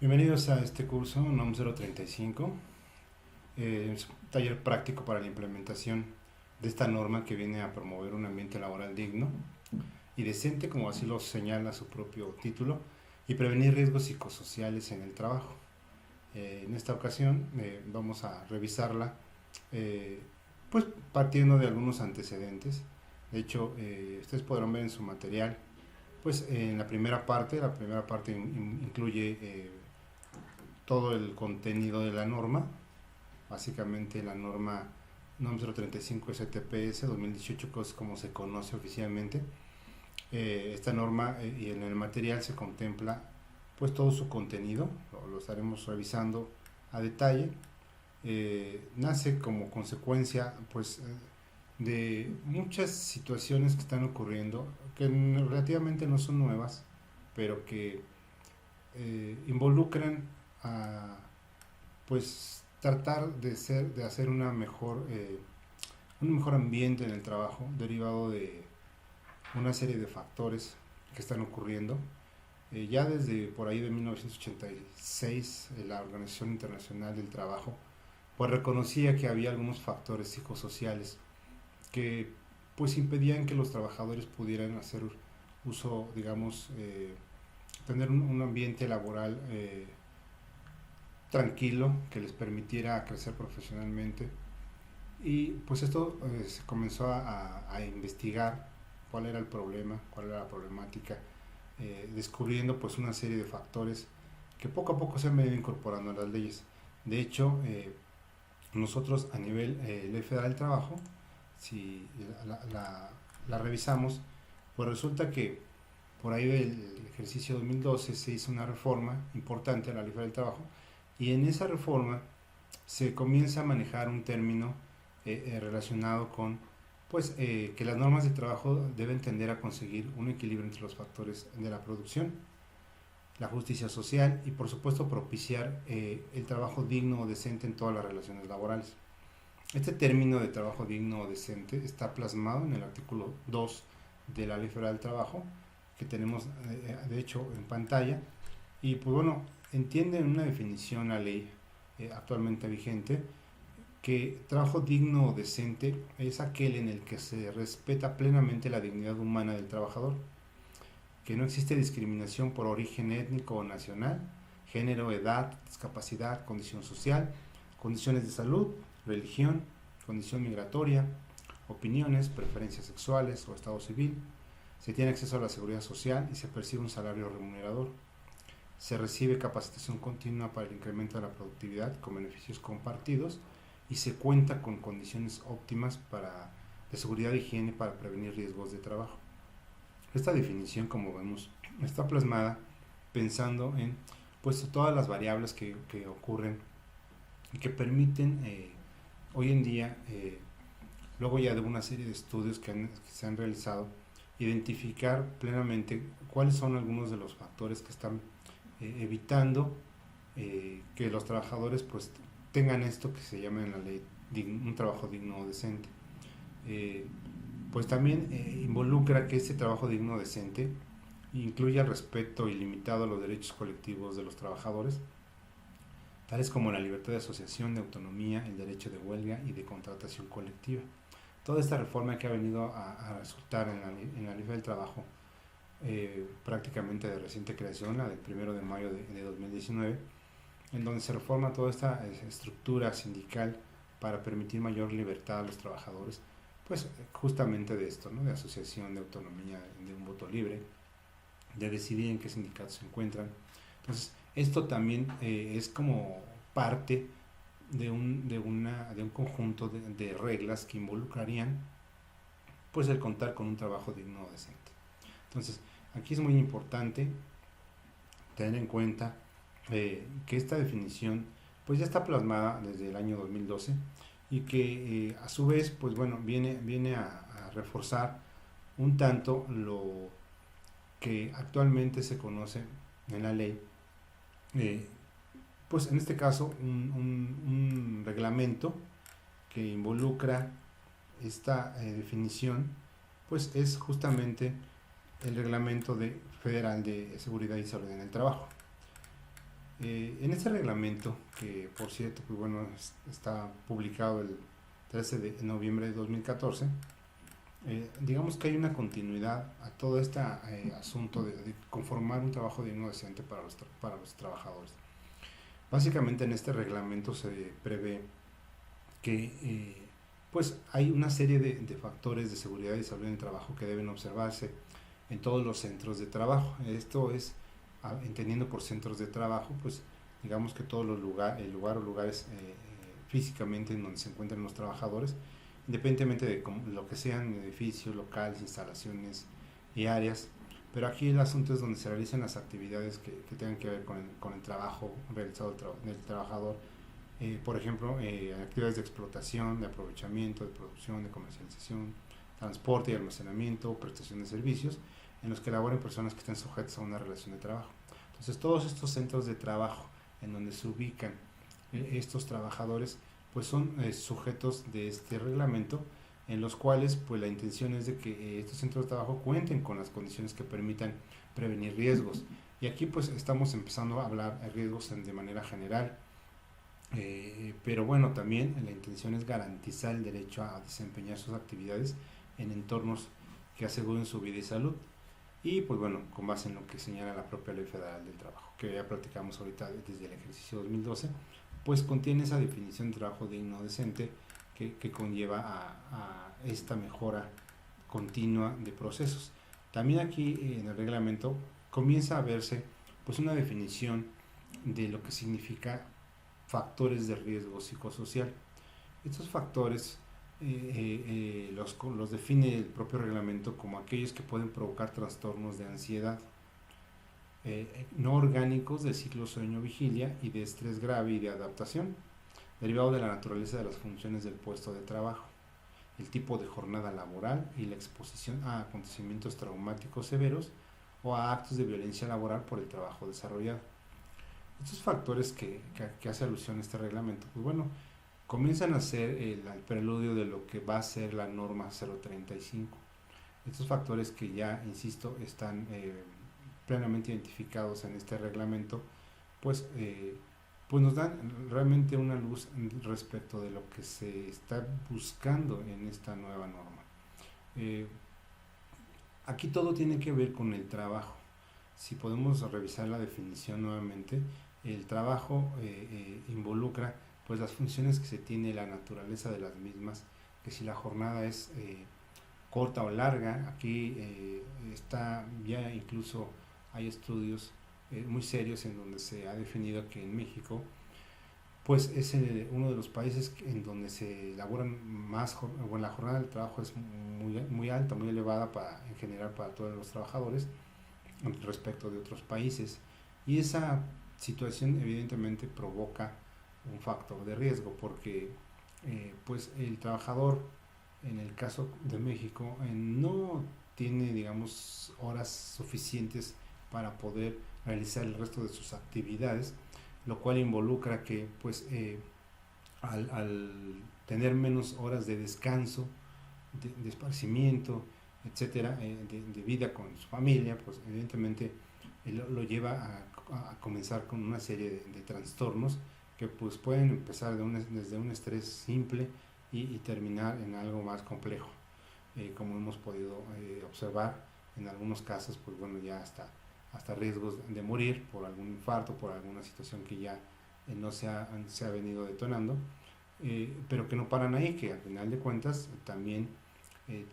Bienvenidos a este curso NOM 035. Es un taller práctico para la implementación de esta norma que viene a promover un ambiente laboral digno y decente, como así lo señala su propio título, y prevenir riesgos psicosociales en el trabajo. En esta ocasión vamos a revisarla, eh, pues partiendo de algunos antecedentes. De hecho, ustedes podrán ver en su material, pues en la primera parte incluye todo el contenido de la norma. Básicamente la norma NOM 035 STPS 2018, que es como se conoce oficialmente. Esta norma y en el material se contempla pues todo su contenido, lo estaremos revisando a detalle. Nace como consecuencia pues de muchas situaciones que están ocurriendo, que relativamente no son nuevas, pero que involucran a pues tratar de hacer un mejor ambiente en el trabajo derivado de una serie de factores que están ocurriendo. Ya desde por ahí de 1986 la Organización Internacional del Trabajo pues reconocía que había algunos factores psicosociales que pues impedían que los trabajadores pudieran hacer uso, digamos, tener un ambiente laboral tranquilo que les permitiera crecer profesionalmente. Y pues esto se comenzó a investigar cuál era el problema, cuál era la problemática, descubriendo pues una serie de factores que poco a poco se han venido incorporando a las leyes. De hecho, nosotros a nivel Ley Federal del Trabajo, si la revisamos, pues resulta que por ahí del ejercicio 2012 se hizo una reforma importante a la Ley Federal del Trabajo, y en esa reforma se comienza a manejar un término relacionado con pues que las normas de trabajo deben tender a conseguir un equilibrio entre los factores de la producción, la justicia social y por supuesto propiciar el trabajo digno o decente en todas las relaciones laborales. Este término de trabajo digno o decente está plasmado en el artículo 2 de la Ley Federal del Trabajo, que tenemos de hecho en pantalla. Y pues bueno, entiende en una definición la ley actualmente vigente que trabajo digno o decente es aquel en el que se respeta plenamente la dignidad humana del trabajador, que no existe discriminación por origen étnico o nacional, género, edad, discapacidad, condición social, condiciones de salud, religión, condición migratoria, opiniones, preferencias sexuales o estado civil. Se tiene acceso a la seguridad social y se percibe un salario remunerador. Se recibe capacitación continua para el incremento de la productividad con beneficios compartidos y se cuenta con condiciones óptimas de seguridad e higiene para prevenir riesgos de trabajo. Esta definición, como vemos, está plasmada pensando en pues todas las variables que ocurren y que permiten hoy en día, luego ya de una serie de estudios que se han realizado, identificar plenamente cuáles son algunos de los factores que están evitando que los trabajadores pues tengan esto que se llama en la ley un trabajo digno o decente. Eh, pues también involucra que este trabajo digno o decente incluya el respeto ilimitado a los derechos colectivos de los trabajadores, tales como la libertad de asociación, de autonomía, el derecho de huelga y de contratación colectiva. Toda esta reforma que ha venido a resultar en la Ley del Trabajo, prácticamente de reciente creación, la del 1 de mayo de 2019, en donde se reforma toda esta estructura sindical para permitir mayor libertad a los trabajadores, pues justamente de esto, ¿no? De asociación, de autonomía, de un voto libre, de decidir en qué sindicatos se encuentran. Entonces, esto también es como parte de un conjunto de reglas que involucrarían pues el contar con un trabajo digno o decente. Entonces, aquí es muy importante tener en cuenta que esta definición pues ya está plasmada desde el año 2012 y que a su vez pues bueno viene a reforzar un tanto lo que actualmente se conoce en la ley, eh, pues en este caso un reglamento que involucra esta definición, pues es justamente el reglamento federal de seguridad y salud en el trabajo. En este reglamento, que por cierto, pues bueno, está publicado el 13 de noviembre de 2014, digamos que hay una continuidad a todo este asunto de conformar un trabajo digno decente para los trabajadores. Básicamente en este reglamento se prevé que pues hay una serie de factores de seguridad y salud en el trabajo que deben observarse en todos los centros de trabajo. Esto es, entendiendo por centros de trabajo, pues digamos que todos los el lugar o lugares físicamente en donde se encuentran los trabajadores, independientemente de lo que sean edificios, locales, instalaciones y áreas. Pero aquí el asunto es donde se realizan las actividades que tengan que ver con el trabajo realizado del trabajador. Por ejemplo, actividades de explotación, de aprovechamiento, de producción, de comercialización, transporte y almacenamiento, prestación de servicios, en los que laboren personas que estén sujetas a una relación de trabajo. Entonces, todos estos centros de trabajo en donde se ubican estos trabajadores, pues son sujetos de este reglamento, en los cuales pues la intención es de que estos centros de trabajo cuenten con las condiciones que permitan prevenir riesgos. Y aquí pues estamos empezando a hablar de riesgos de manera general, pero bueno, también la intención es garantizar el derecho a desempeñar sus actividades en entornos que aseguren su vida y salud. Y pues bueno, con base en lo que señala la propia Ley Federal del Trabajo, que ya platicamos ahorita desde el ejercicio 2012, pues contiene esa definición de trabajo digno decente que conlleva a esta mejora continua de procesos. También aquí en el reglamento comienza a verse pues una definición de lo que significa factores de riesgo psicosocial. Estos factores los define el propio reglamento como aquellos que pueden provocar trastornos de ansiedad, no orgánicos de ciclo sueño-vigilia y de estrés grave y de adaptación, derivado de la naturaleza de las funciones del puesto de trabajo, el tipo de jornada laboral y la exposición a acontecimientos traumáticos severos o a actos de violencia laboral por el trabajo desarrollado. Estos factores que hace alusión a este reglamento, pues bueno, comienzan a ser el preludio de lo que va a ser la norma 035. Estos factores que ya, insisto, están plenamente identificados en este reglamento, pues, pues nos dan realmente una luz respecto de lo que se está buscando en esta nueva norma. Aquí todo tiene que ver con el trabajo. Si podemos revisar la definición nuevamente, el trabajo involucra pues las funciones que se tiene, la naturaleza de las mismas, que si la jornada es corta o larga, aquí está ya incluso hay estudios muy serios en donde se ha definido que en México pues es uno de los países en donde se elaboran más, bueno, la jornada del trabajo es muy alta, muy elevada en general para todos los trabajadores respecto de otros países, y esa situación evidentemente provoca un factor de riesgo porque pues el trabajador en el caso de México no tiene, digamos, horas suficientes para poder realizar el resto de sus actividades, lo cual involucra que pues al tener menos horas de descanso, de esparcimiento, etcétera, de vida con su familia, pues evidentemente lo lleva a comenzar con una serie de trastornos que pues pueden empezar desde un estrés simple y terminar en algo más complejo, como hemos podido observar en algunos casos, pues bueno, ya hasta riesgos de morir por algún infarto, por alguna situación que ya no se ha venido detonando, pero que no paran ahí, que al final de cuentas también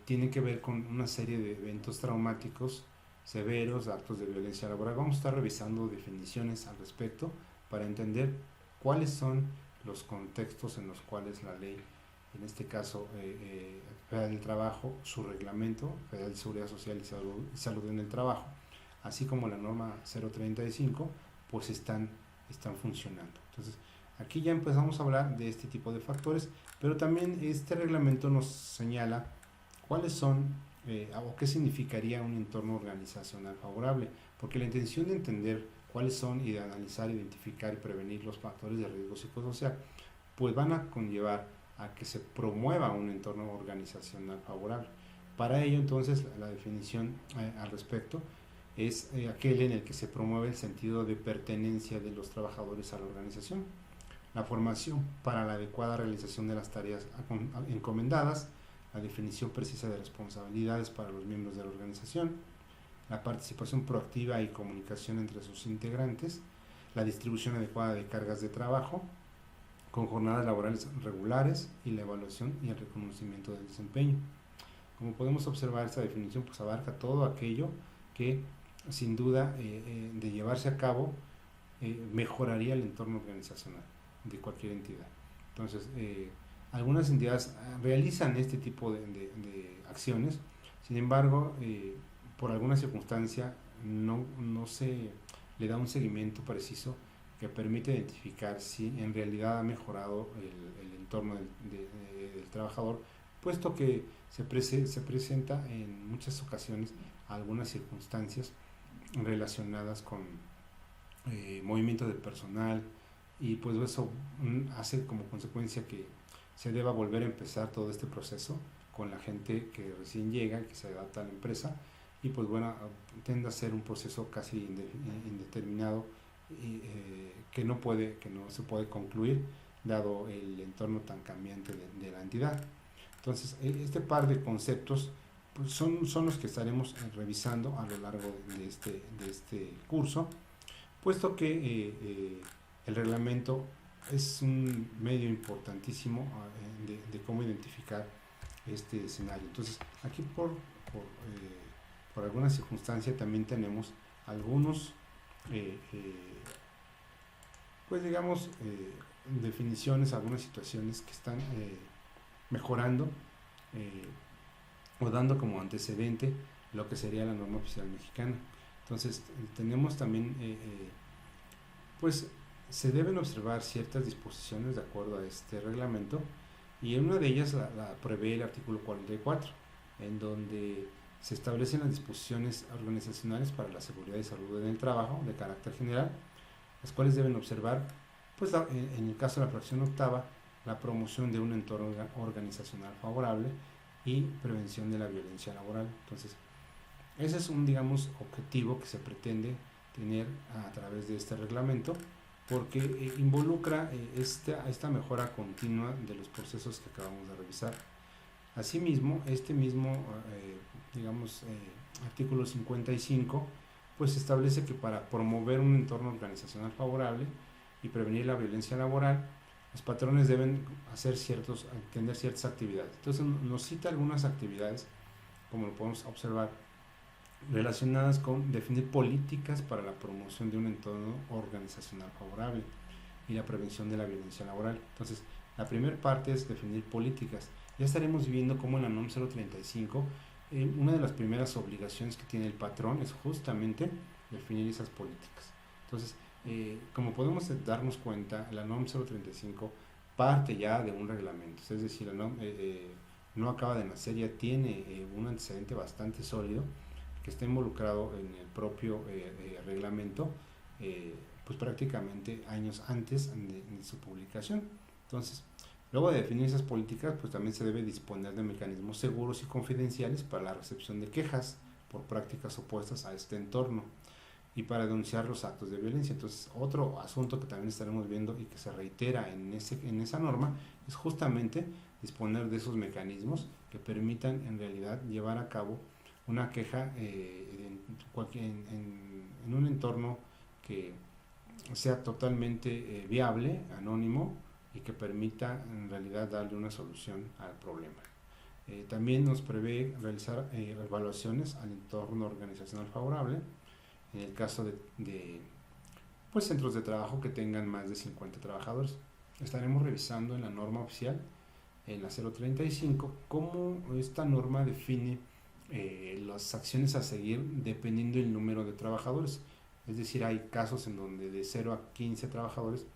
tienen que ver con una serie de eventos traumáticos severos, actos de violencia laboral. Vamos a estar revisando definiciones al respecto para entender cuáles son los contextos en los cuales la ley, en este caso Federal del Trabajo, su reglamento Federal de Seguridad Social y Salud en el Trabajo, así como la norma 035, pues están funcionando. Entonces, aquí ya empezamos a hablar de este tipo de factores, pero también este reglamento nos señala cuáles son o qué significaría un entorno organizacional favorable, porque la intención de entender cuáles son y de analizar, identificar y prevenir los factores de riesgo psicosocial, pues van a conllevar a que se promueva un entorno organizacional favorable. Para ello, entonces, la definición al respecto es aquel en el que se promueve el sentido de pertenencia de los trabajadores a la organización, la formación para la adecuada realización de las tareas encomendadas, la definición precisa de responsabilidades para los miembros de la organización, la participación proactiva y comunicación entre sus integrantes, la distribución adecuada de cargas de trabajo, con jornadas laborales regulares y la evaluación y el reconocimiento del desempeño. Como podemos observar, esta definición pues abarca todo aquello que sin duda de llevarse a cabo mejoraría el entorno organizacional de cualquier entidad. Entonces, algunas entidades realizan este tipo de acciones, sin embargo, por alguna circunstancia no se le da un seguimiento preciso que permite identificar si en realidad ha mejorado el entorno del trabajador, puesto que se presenta en muchas ocasiones algunas circunstancias relacionadas con movimiento de personal, y pues eso hace como consecuencia que se deba volver a empezar todo este proceso con la gente que recién llega, que se adapta a la empresa, y pues bueno, tiende a ser un proceso casi indeterminado que no se puede concluir dado el entorno tan cambiante de la entidad. Entonces, este par de conceptos pues son los que estaremos revisando a lo largo de este curso, puesto que el reglamento es un medio importantísimo de cómo identificar este escenario. Entonces, aquí por alguna circunstancia también tenemos algunos, pues digamos, definiciones, algunas situaciones que están mejorando o dando como antecedente lo que sería la norma oficial mexicana. Entonces, tenemos también, pues, se deben observar ciertas disposiciones de acuerdo a este reglamento, y en una de ellas la prevé el artículo 44, en donde se establecen las disposiciones organizacionales para la seguridad y salud en el trabajo de carácter general, las cuales deben observar, pues en el caso de la fracción octava, la promoción de un entorno organizacional favorable y prevención de la violencia laboral. Entonces, ese es un, digamos, objetivo que se pretende tener a través de este reglamento, porque involucra esta mejora continua de los procesos que acabamos de revisar. Asimismo, este mismo, artículo 55, pues establece que para promover un entorno organizacional favorable y prevenir la violencia laboral, los patrones deben atender ciertas actividades. Entonces nos cita algunas actividades, como lo podemos observar, relacionadas con definir políticas para la promoción de un entorno organizacional favorable y la prevención de la violencia laboral. Entonces, la primera parte es definir políticas. Ya estaremos viendo cómo en la NOM 035, una de las primeras obligaciones que tiene el patrón es justamente definir esas políticas. Entonces, como podemos darnos cuenta, la NOM 035 parte ya de un reglamento, es decir, la NOM no acaba de nacer, ya tiene un antecedente bastante sólido que está involucrado en el propio reglamento, pues prácticamente años antes de su publicación. Entonces, luego de definir esas políticas, pues también se debe disponer de mecanismos seguros y confidenciales para la recepción de quejas por prácticas opuestas a este entorno y para denunciar los actos de violencia. Entonces, otro asunto que también estaremos viendo y que se reitera en esa norma es justamente disponer de esos mecanismos que permitan en realidad llevar a cabo una queja en un entorno que sea totalmente viable, anónimo, y que permita en realidad darle una solución al problema. También nos prevé realizar evaluaciones al entorno organizacional favorable en el caso de pues, centros de trabajo que tengan más de 50 trabajadores. Estaremos revisando en la norma oficial, en la 035, cómo esta norma define las acciones a seguir dependiendo del número de trabajadores. Es decir, hay casos en donde de 0 a 15 trabajadores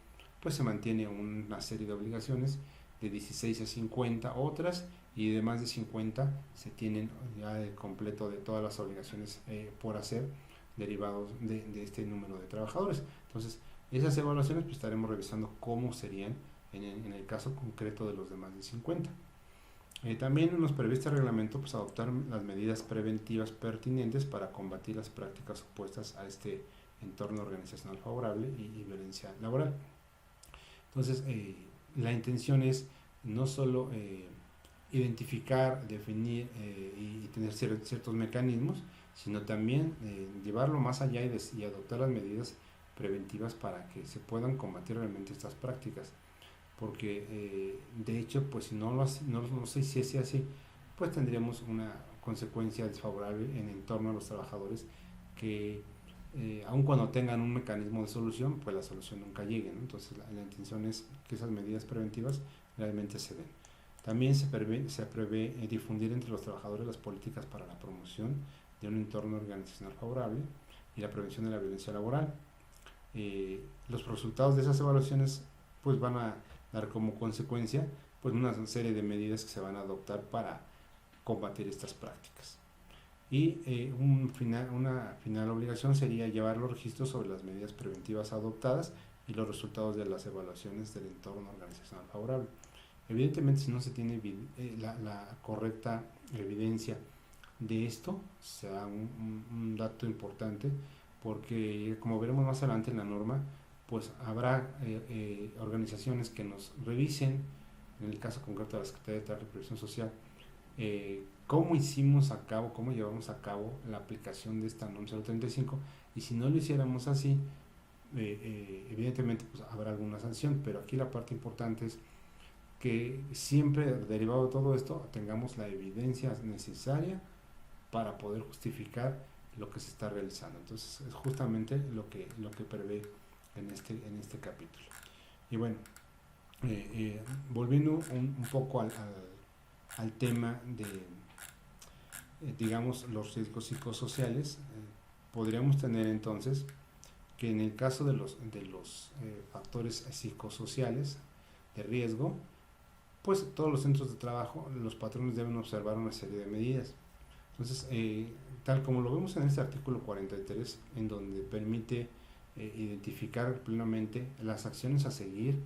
pues se mantiene una serie de obligaciones, de 16 a 50 otras, y de más de 50 se tienen ya el completo de todas las obligaciones por hacer derivados de este número de trabajadores. Entonces, esas evaluaciones pues estaremos revisando cómo serían en el caso concreto de los de más de 50. También nos prevé este reglamento pues, adoptar las medidas preventivas pertinentes para combatir las prácticas opuestas a este entorno organizacional favorable y violencia laboral. Entonces, la intención es no solo identificar, definir y tener ciertos mecanismos, sino también llevarlo más allá y adoptar las medidas preventivas para que se puedan combatir realmente estas prácticas. Porque de hecho, pues si no se hiciese así, pues tendríamos una consecuencia desfavorable en torno a los trabajadores que aun cuando tengan un mecanismo de solución, pues la solución nunca llegue, ¿no? Entonces la intención es que esas medidas preventivas realmente se den. También se prevé difundir entre los trabajadores las políticas para la promoción de un entorno organizacional favorable y la prevención de la violencia laboral. Los resultados de esas evaluaciones pues van a dar como consecuencia pues una serie de medidas que se van a adoptar para combatir estas prácticas. Y una final obligación sería llevar los registros sobre las medidas preventivas adoptadas y los resultados de las evaluaciones del entorno organizacional favorable. Evidentemente, si no se tiene la correcta evidencia de esto, será un dato importante, porque como veremos más adelante en la norma, pues habrá organizaciones que nos revisen, en el caso concreto de la Secretaría de Trabajo y Previsión Social, cómo hicimos a cabo, cómo llevamos a cabo la aplicación de esta NOM 035, y si no lo hiciéramos así, evidentemente pues habrá alguna sanción, pero aquí la parte importante es que siempre derivado de todo esto tengamos la evidencia necesaria para poder justificar lo que se está realizando. Entonces es justamente lo que prevé en este capítulo. Y bueno, volviendo un poco al tema de digamos los riesgos psicosociales, podríamos tener entonces que en el caso de los factores psicosociales de riesgo, pues todos los centros de trabajo, los patrones deben observar una serie de medidas. Entonces, tal como lo vemos en este artículo 43, en donde permite identificar plenamente las acciones a seguir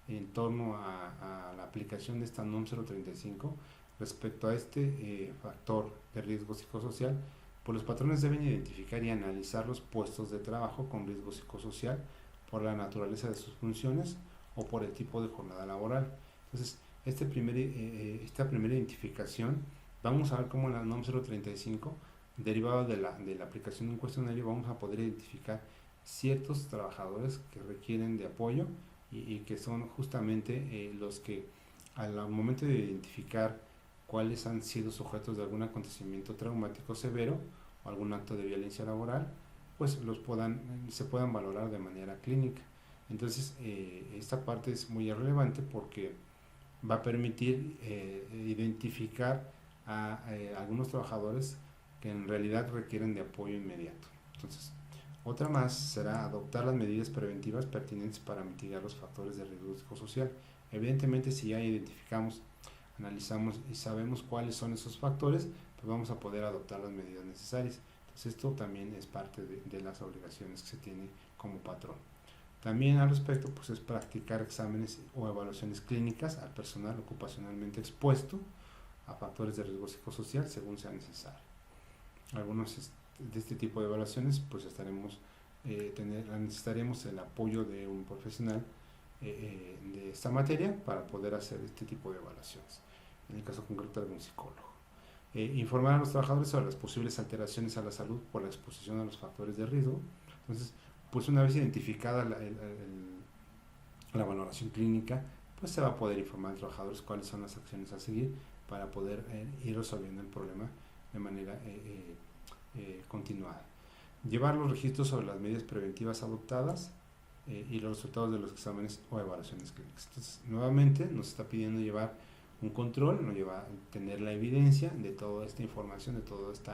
en torno a la aplicación de esta NOM 035 respecto a este factor de riesgo psicosocial, pues los patrones deben identificar y analizar los puestos de trabajo con riesgo psicosocial por la naturaleza de sus funciones o por el tipo de jornada laboral. Entonces, esta primera identificación, vamos a ver cómo en la NOM 035, derivado de la aplicación de un cuestionario, vamos a poder identificar ciertos trabajadores que requieren de apoyo y que son justamente los que al momento de identificar cuáles han sido sujetos de algún acontecimiento traumático severo o algún acto de violencia laboral, pues se puedan valorar de manera clínica. Entonces, esta parte es muy relevante porque va a permitir identificar a algunos trabajadores que en realidad requieren de apoyo inmediato. Entonces, otra más será adoptar las medidas preventivas pertinentes para mitigar los factores de riesgo psicosocial. Evidentemente, si ya identificamos, analizamos y sabemos cuáles son esos factores, pues vamos a poder adoptar las medidas necesarias. Entonces, esto también es parte de las obligaciones que se tiene como patrón. También al respecto, pues es practicar exámenes o evaluaciones clínicas al personal ocupacionalmente expuesto a factores de riesgo psicosocial según sea necesario. Algunos de este tipo de evaluaciones, pues necesitaremos el apoyo de un profesional de esta materia para poder hacer este tipo de evaluaciones. En el caso concreto de un psicólogo. Informar a los trabajadores sobre las posibles alteraciones a la salud por la exposición a los factores de riesgo. Entonces, pues una vez identificada la valoración clínica, pues se va a poder informar a los trabajadores cuáles son las acciones a seguir para poder ir resolviendo el problema de manera continuada. Llevar los registros sobre las medidas preventivas adoptadas y los resultados de los exámenes o evaluaciones clínicas. Entonces, nuevamente nos está pidiendo llevar un control, nos lleva a tener la evidencia de toda esta información, de todo este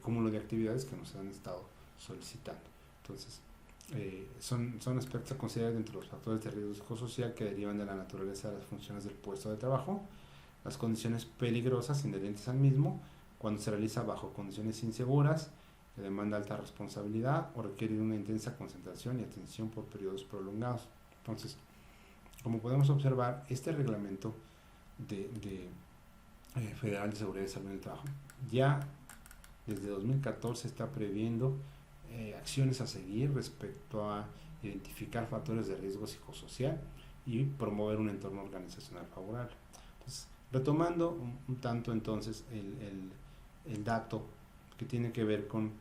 cúmulo de actividades que nos han estado solicitando. Entonces, son aspectos a considerar dentro de los factores de riesgo psicosocial que derivan de la naturaleza de las funciones del puesto de trabajo, las condiciones peligrosas inherentes al mismo, cuando se realiza bajo condiciones inseguras, que demanda alta responsabilidad o requiere una intensa concentración y atención por periodos prolongados. Entonces, como podemos observar, este reglamento de Federal de Seguridad y Salud en el Trabajo, ya desde 2014 está previendo acciones a seguir respecto a identificar factores de riesgo psicosocial y promover un entorno organizacional favorable. Entonces, retomando un tanto entonces el dato que tiene que ver con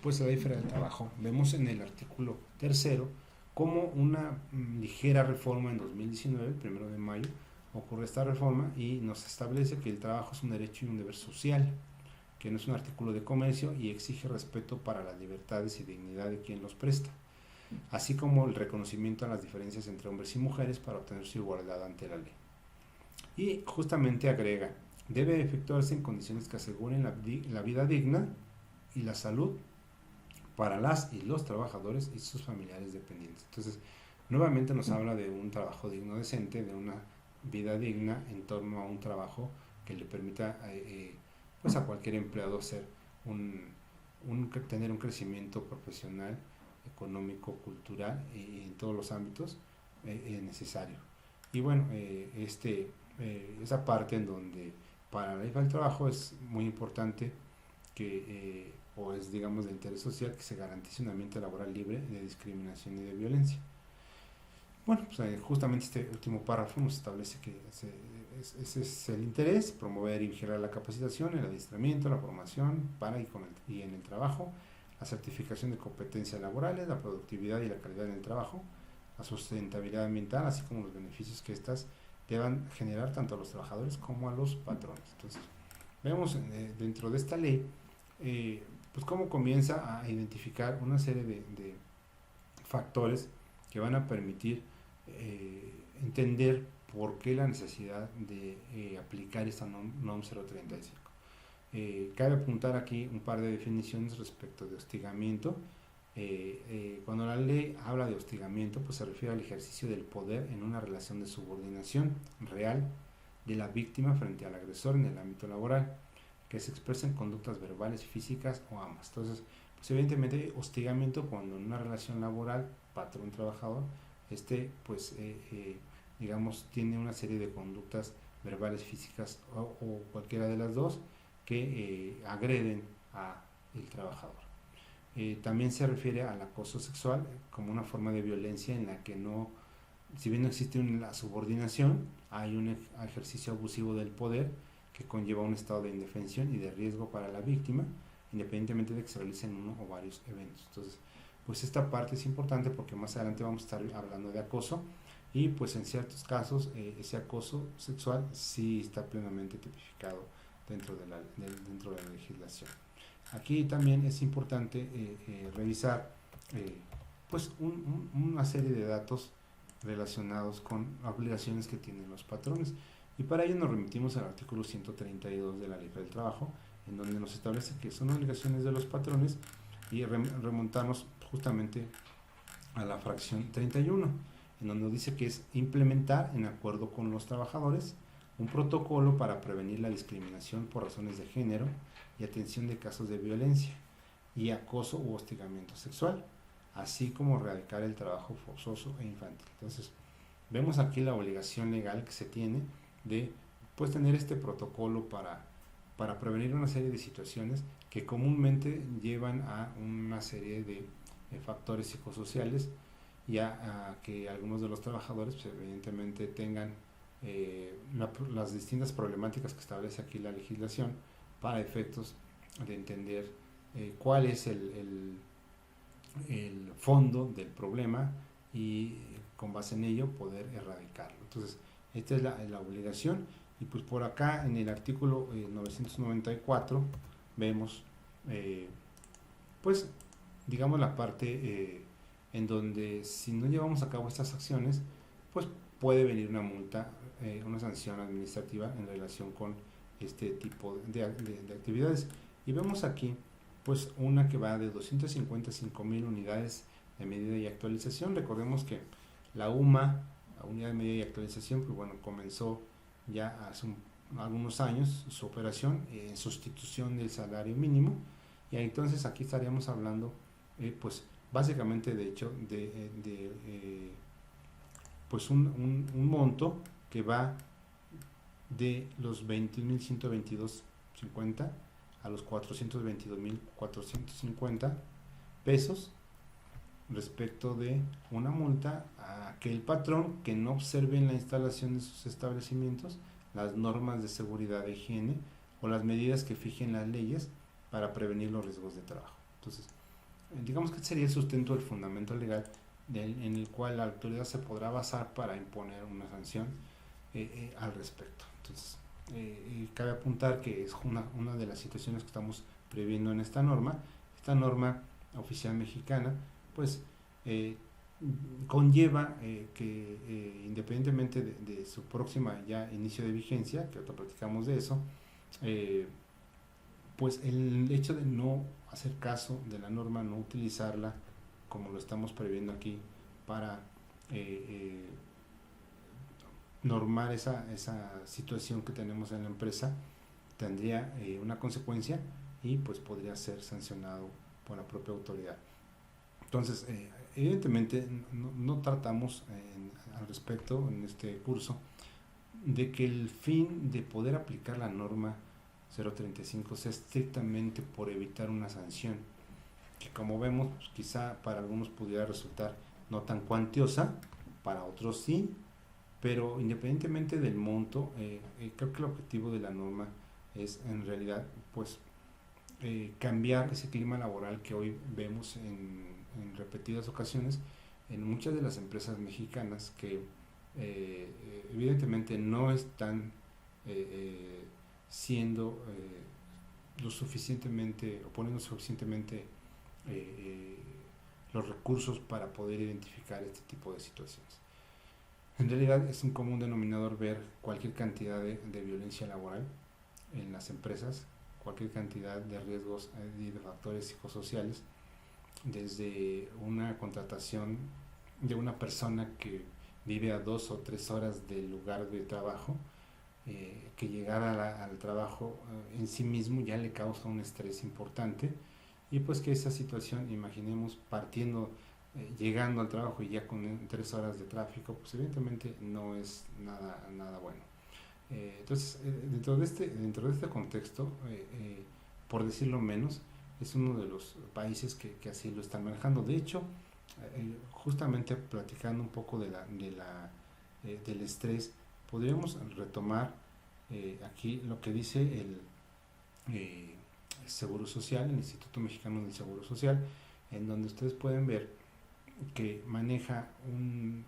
pues la ley federal del trabajo, vemos en el artículo tercero como una ligera reforma en 2019, el 1 de mayo, ocurre esta reforma y nos establece que el trabajo es un derecho y un deber social, que no es un artículo de comercio y exige respeto para las libertades y dignidad de quien los presta, así como el reconocimiento a las diferencias entre hombres y mujeres para obtener su igualdad ante la ley. Y justamente agrega, debe efectuarse en condiciones que aseguren la vida digna y la salud para las y los trabajadores y sus familiares dependientes. Entonces, nuevamente nos habla de un trabajo digno, decente, de una vida digna en torno a un trabajo que le permita pues a cualquier empleado tener un crecimiento profesional, económico, cultural en todos los ámbitos necesario. Y bueno, esa parte en donde para la ley del trabajo es muy importante que, o es digamos de interés social, que se garantice un ambiente laboral libre de discriminación y de violencia. Bueno, pues justamente este último párrafo nos establece que ese es el interés, promover y vigilar la capacitación, el adiestramiento, la formación para y en el trabajo, la certificación de competencias laborales, la productividad y la calidad en el trabajo, la sustentabilidad ambiental, así como los beneficios que éstas deban generar tanto a los trabajadores como a los patrones. Entonces, vemos dentro de esta ley, pues cómo comienza a identificar una serie de factores que van a permitir entender por qué la necesidad de aplicar esta NOM 035. Cabe apuntar aquí un par de definiciones respecto de hostigamiento. Cuando la ley habla de hostigamiento, pues se refiere al ejercicio del poder en una relación de subordinación real de la víctima frente al agresor en el ámbito laboral, que se expresa en conductas verbales, físicas o ambas. Entonces, pues evidentemente hostigamiento cuando en una relación laboral patrón-trabajador, digamos, tiene una serie de conductas verbales, físicas o cualquiera de las dos que agreden al trabajador. También se refiere al acoso sexual como una forma de violencia en la que no, si bien no existe la subordinación, hay un ejercicio abusivo del poder que conlleva un estado de indefensión y de riesgo para la víctima, independientemente de que se realicen uno o varios eventos. Entonces, pues esta parte es importante porque más adelante vamos a estar hablando de acoso y pues en ciertos casos ese acoso sexual sí está plenamente tipificado dentro de la legislación. Aquí también es importante revisar pues una serie de datos relacionados con obligaciones que tienen los patrones y para ello nos remitimos al artículo 132 de la Ley del Trabajo, en donde nos establece que son obligaciones de los patrones y remontarnos justamente a la fracción 31, en donde dice que es implementar en acuerdo con los trabajadores un protocolo para prevenir la discriminación por razones de género y atención de casos de violencia y acoso u hostigamiento sexual, así como erradicar el trabajo forzoso e infantil. Entonces, vemos aquí la obligación legal que se tiene de pues tener este protocolo para prevenir una serie de situaciones que comúnmente llevan a una serie de factores psicosociales y a que algunos de los trabajadores pues, evidentemente tengan las distintas problemáticas que establece aquí la legislación para efectos de entender cuál es el fondo del problema y con base en ello poder erradicarlo. Entonces, esta es la obligación y pues por acá en el artículo 994 vemos pues digamos la parte en donde si no llevamos a cabo estas acciones pues puede venir una multa, una sanción administrativa en relación con este tipo de actividades y vemos aquí pues una que va de 255,000 unidades de medida y actualización. Recordemos que la UMA, la unidad de medida y actualización, pues bueno, comenzó ya hace algunos años su operación en sustitución del salario mínimo y entonces aquí estaríamos hablando pues básicamente de hecho de pues un monto que va de los 21.122.50 a los 422.450 pesos respecto de una multa a aquel patrón que no observe en la instalación de sus establecimientos las normas de seguridad e higiene o las medidas que fijen las leyes para prevenir los riesgos de trabajo. Entonces, digamos que sería el sustento del fundamento legal en el cual la autoridad se podrá basar para imponer una sanción al respecto. Entonces, cabe apuntar que es una de las situaciones que estamos previendo en esta norma. Esta norma oficial mexicana, pues, conlleva que independientemente de su próxima ya inicio de vigencia, que ahorita platicamos de eso, pues el hecho de no hacer caso de la norma, no utilizarla como lo estamos previendo aquí para normar esa situación que tenemos en la empresa, tendría una consecuencia y pues podría ser sancionado por la propia autoridad. Entonces, evidentemente no tratamos al respecto en este curso de que el fin de poder aplicar la norma 035 sea estrictamente por evitar una sanción, que como vemos, pues quizá para algunos pudiera resultar no tan cuantiosa, para otros sí, pero independientemente del monto, creo que el objetivo de la norma es en realidad pues cambiar ese clima laboral que hoy vemos en repetidas ocasiones en muchas de las empresas mexicanas que evidentemente no están siendo lo suficientemente o poniendo suficientemente los recursos para poder identificar este tipo de situaciones. En realidad es un común denominador ver cualquier cantidad de violencia laboral en las empresas, cualquier cantidad de riesgos y de factores psicosociales, desde una contratación de una persona que vive a 2 o 3 horas del lugar de trabajo, que llegar al trabajo en sí mismo ya le causa un estrés importante, y pues que esa situación, imaginemos partiendo, llegando al trabajo y ya con 3 horas de tráfico, pues evidentemente no es nada bueno. Entonces, dentro de este contexto, por decirlo menos, es uno de los países que así lo están manejando. De hecho, justamente platicando un poco del estrés, podríamos retomar aquí lo que dice el Seguro Social, el Instituto Mexicano del Seguro Social, en donde ustedes pueden ver que maneja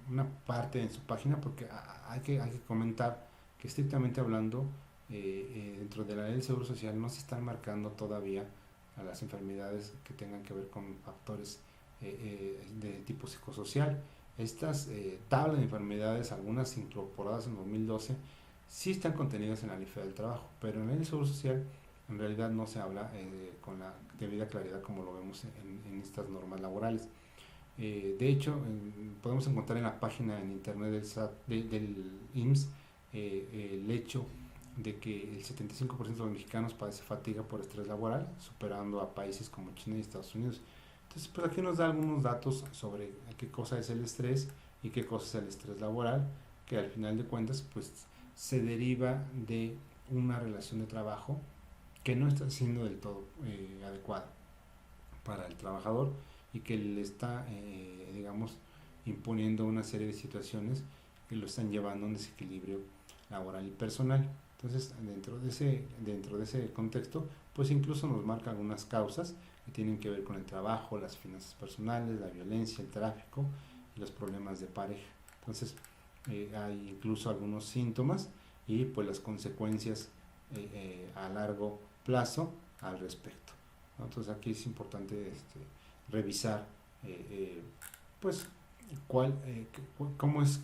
una parte en su página, porque hay que comentar que estrictamente hablando, dentro de la ley del Seguro Social no se están marcando todavía a las enfermedades que tengan que ver con factores de tipo psicosocial. Estas tablas de enfermedades, algunas incorporadas en 2012, sí están contenidas en la Ley Federal del Trabajo, pero en la ley del Seguro Social en realidad no se habla con la debida claridad como lo vemos en estas normas laborales. De hecho, podemos encontrar en la página en internet del IMSS el hecho de que el 75% de los mexicanos padece fatiga por estrés laboral, superando a países como China y Estados Unidos. Entonces, pues aquí nos da algunos datos sobre qué cosa es el estrés y qué cosa es el estrés laboral, que al final de cuentas, pues se deriva de una relación de trabajo que no está siendo del todo adecuada para el trabajador y que le está, digamos, imponiendo una serie de situaciones que lo están llevando a un desequilibrio laboral y personal. Entonces, dentro de ese contexto, pues incluso nos marca algunas causas que tienen que ver con el trabajo, las finanzas personales, la violencia, el tráfico y los problemas de pareja. Entonces, hay incluso algunos síntomas y pues las consecuencias a largo plazo al respecto, ¿no? Entonces, aquí es importante revisar pues cómo es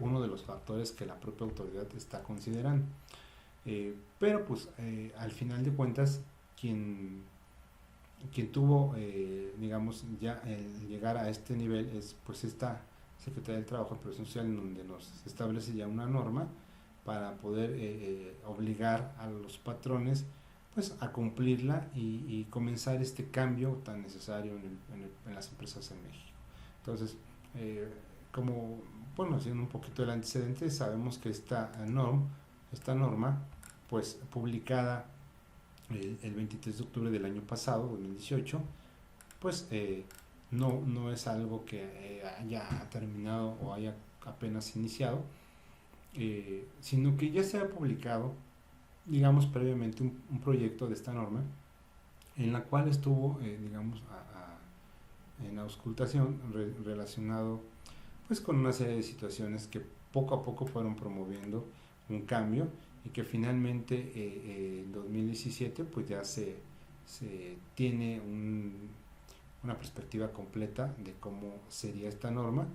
uno de los factores que la propia autoridad está considerando. Pero pues al final de cuentas quien tuvo digamos ya el llegar a este nivel es pues esta Secretaría del Trabajo y Previsión Social, en donde nos establece ya una norma para poder obligar a los patrones pues a cumplirla y comenzar este cambio tan necesario en las empresas en México. Entonces, como, bueno, haciendo un poquito el antecedente, sabemos que esta norma esta norma, pues publicada el 23 de octubre del año pasado, 2018, pues no es algo que haya terminado o haya apenas iniciado, sino que ya se ha publicado, digamos, previamente un proyecto de esta norma en la cual estuvo, digamos, en auscultación relacionado pues con una serie de situaciones que poco a poco fueron promoviendo un cambio y que finalmente en 2017 pues ya se tiene una perspectiva completa de cómo sería esta norma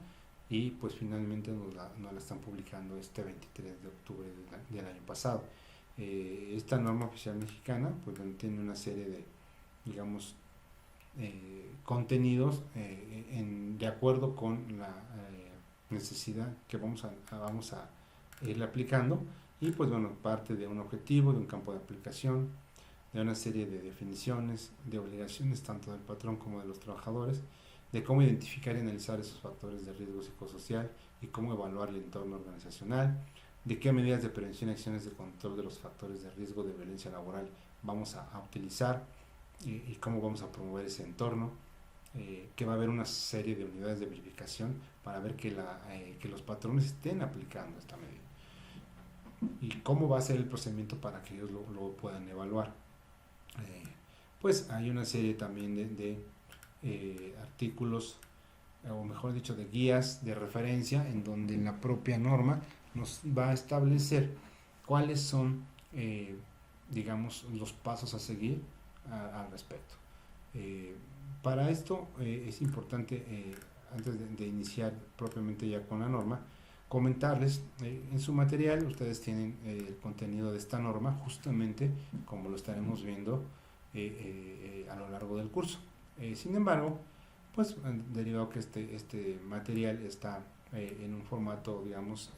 y pues finalmente nos la están publicando este 23 de octubre del año pasado. Esta norma oficial mexicana pues tiene una serie de, digamos, contenidos de acuerdo con la necesidad que vamos a irle aplicando, y pues bueno, parte de un objetivo, de un campo de aplicación, de una serie de definiciones, de obligaciones tanto del patrón como de los trabajadores, de cómo identificar y analizar esos factores de riesgo psicosocial y cómo evaluar el entorno organizacional, de qué medidas de prevención y acciones de control de los factores de riesgo de violencia laboral vamos a utilizar, y cómo vamos a promover ese entorno, que va a haber una serie de unidades de verificación para ver que los patrones estén aplicando esta medida, y cómo va a ser el procedimiento para que ellos lo puedan evaluar. Pues hay una serie también de artículos, o mejor dicho, de guías de referencia, en donde la propia norma nos va a establecer cuáles son, digamos, los pasos a seguir al respecto. Para esto es importante, antes de iniciar propiamente ya con la norma, comentarles, en su material ustedes tienen el contenido de esta norma, justamente como lo estaremos viendo a lo largo del curso. Sin embargo, pues derivado que este material está en un formato, digamos,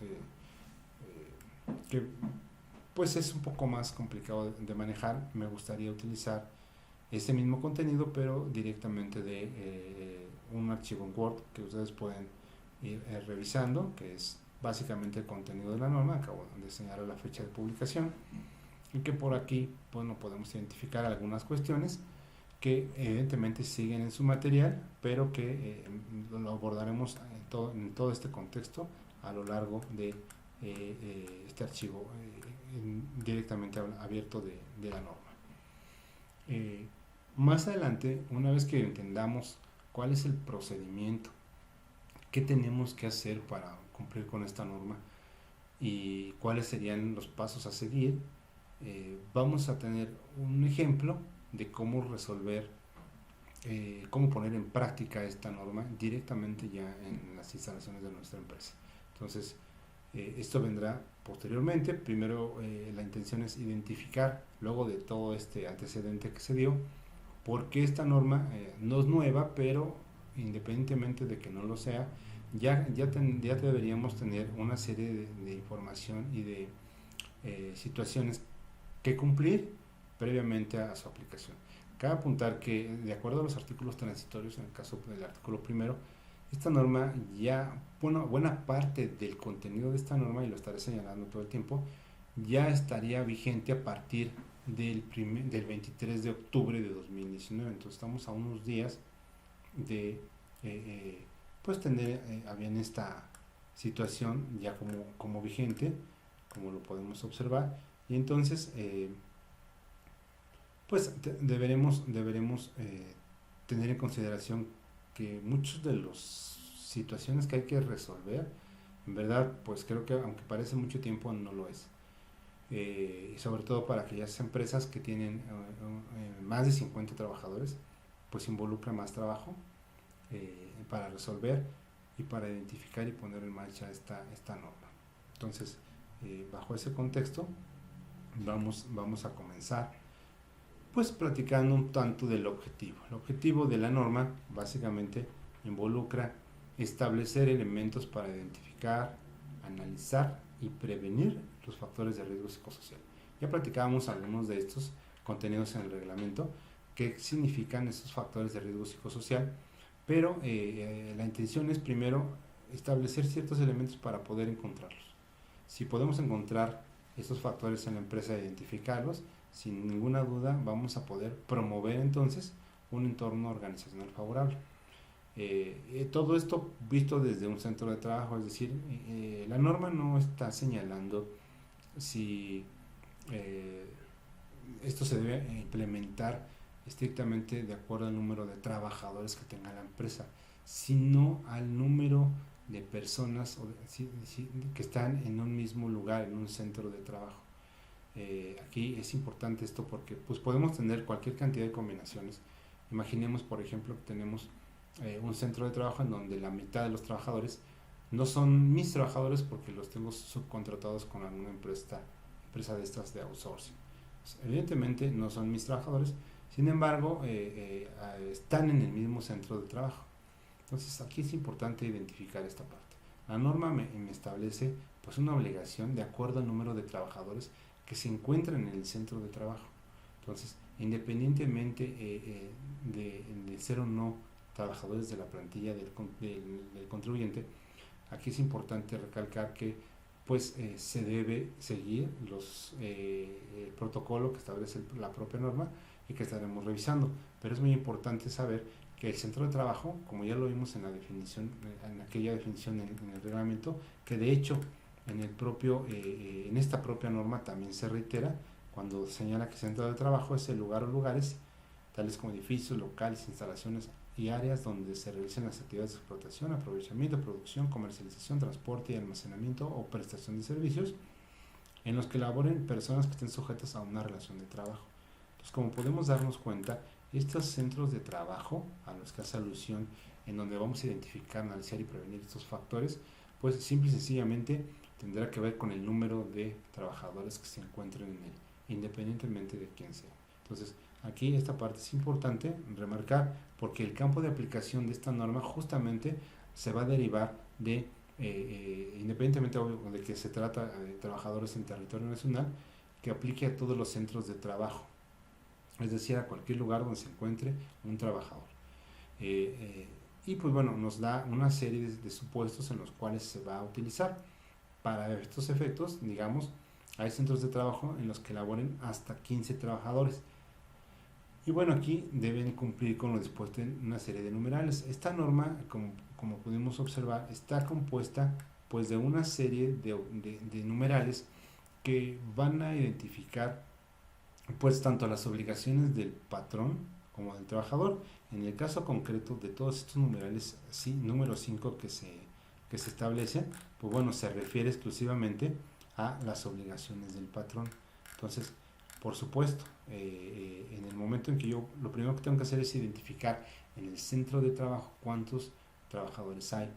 que pues es un poco más complicado de manejar, me gustaría utilizar este mismo contenido pero directamente de un archivo en Word que ustedes pueden ir revisando, que es básicamente el contenido de la norma. Acabo de señalar la fecha de publicación y que por aquí, bueno, podemos identificar algunas cuestiones que evidentemente siguen en su material, pero que lo abordaremos en todo este contexto a lo largo de este archivo directamente abierto de la norma. Más adelante, una vez que entendamos cuál es el procedimiento, qué tenemos que hacer para cumplir con esta norma y cuáles serían los pasos a seguir, vamos a tener un ejemplo de cómo resolver, cómo poner en práctica esta norma directamente ya en las instalaciones de nuestra empresa. Entonces, esto vendrá posteriormente. Primero, la intención es identificar, luego de todo este antecedente que se dio, por qué esta norma no es nueva, pero independientemente de que no lo sea, ya deberíamos tener una serie de información y de situaciones que cumplir previamente a su aplicación. Cabe apuntar que, de acuerdo a los artículos transitorios, en el caso del artículo primero, esta norma ya, bueno, buena parte del contenido de esta norma, y lo estaré señalando todo el tiempo, ya estaría vigente a partir del 23 de octubre de 2019. Entonces estamos a unos días de pues tener a bien esta situación ya como vigente, como lo podemos observar. Y entonces pues deberemos tener en consideración que muchas de las situaciones que hay que resolver, en verdad, pues creo que aunque parece mucho tiempo, no lo es. Y sobre todo para aquellas empresas que tienen más de 50 trabajadores, pues involucra más trabajo para resolver y para identificar y poner en marcha esta norma. Entonces, bajo ese contexto, vamos a comenzar pues platicando un tanto del objetivo. El objetivo de la norma básicamente involucra establecer elementos para identificar, analizar y prevenir los factores de riesgo psicosocial. Ya platicábamos algunos de estos contenidos en el reglamento, qué significan estos factores de riesgo psicosocial, pero la intención es primero establecer ciertos elementos para poder encontrarlos. Si podemos encontrar estos factores en la empresa, identificarlos, sin ninguna duda vamos a poder promover entonces un entorno organizacional favorable. Todo esto visto desde un centro de trabajo, es decir, la norma no está señalando si eh, esto se debe implementar estrictamente de acuerdo al número de trabajadores que tenga la empresa, sino al número de personas que están en un mismo lugar, en un centro de trabajo. Aquí es importante esto porque pues podemos tener cualquier cantidad de combinaciones. Imaginemos, por ejemplo, que tenemos un centro de trabajo en donde la mitad de los trabajadores no son mis trabajadores porque los tengo subcontratados con alguna empresa de estas de outsourcing. Pues, evidentemente no son mis trabajadores, sin embargo están en el mismo centro de trabajo. Entonces aquí es importante identificar esta parte. La norma me establece pues una obligación de acuerdo al número de trabajadores que se encuentran en el centro de trabajo. Entonces, independientemente de ser o no trabajadores de la plantilla del contribuyente, aquí es importante recalcar que pues se debe seguir el protocolo que establece la propia norma y que estaremos revisando. Pero es muy importante saber que el centro de trabajo, como ya lo vimos en la definición, en aquella definición en el reglamento, que de hecho en esta propia norma también se reitera cuando señala que centro de trabajo es el lugar o lugares, tales como edificios, locales, instalaciones y áreas donde se realicen las actividades de explotación, aprovechamiento, producción, comercialización, transporte y almacenamiento o prestación de servicios en los que laboren personas que estén sujetas a una relación de trabajo. Entonces, como podemos darnos cuenta, estos centros de trabajo a los que hace alusión, en donde vamos a identificar, analizar y prevenir estos factores, pues simple y sencillamente tendrá que ver con el número de trabajadores que se encuentren en él, independientemente de quién sea. Entonces, aquí esta parte es importante remarcar porque el campo de aplicación de esta norma justamente se va a derivar de, independientemente de que se trata de trabajadores en territorio nacional, que aplique a todos los centros de trabajo, es decir, a cualquier lugar donde se encuentre un trabajador. Y pues bueno, nos da una serie de supuestos en los cuales se va a utilizar. Para estos efectos, digamos, hay centros de trabajo en los que laboren hasta 15 trabajadores. Y bueno, aquí deben cumplir con lo dispuesto en una serie de numerales. Esta norma, como pudimos observar, está compuesta pues de una serie de numerales que van a identificar pues tanto las obligaciones del patrón como del trabajador. En el caso concreto de todos estos numerales, sí, número 5 que se establecen, pues bueno, se refiere exclusivamente a las obligaciones del patrón. Entonces, por supuesto, en el momento en que yo, lo primero que tengo que hacer es identificar en el centro de trabajo cuántos trabajadores hay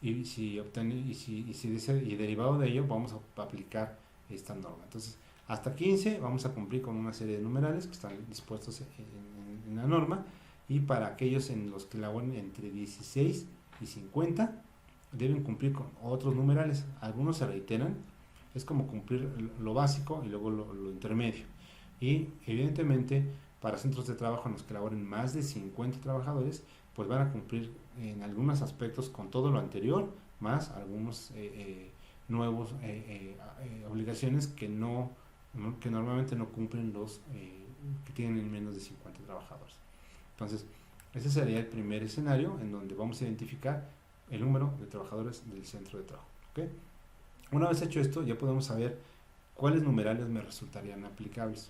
y y derivado de ello vamos a aplicar esta norma. Entonces, hasta 15 vamos a cumplir con una serie de numerales que están dispuestos en la norma, y para aquellos en los que laboren entre 16 y 50 deben cumplir con otros numerales. Algunos se reiteran, es como cumplir lo básico y luego lo intermedio. Y evidentemente para centros de trabajo en los que laboren más de 50 trabajadores, pues van a cumplir en algunos aspectos con todo lo anterior, más algunos nuevos obligaciones que normalmente no cumplen los que tienen menos de 50 trabajadores. Entonces, ese sería el primer escenario en donde vamos a identificar el número de trabajadores del centro de trabajo. ¿Okay? Una vez hecho esto, ya podemos saber cuáles numerales me resultarían aplicables.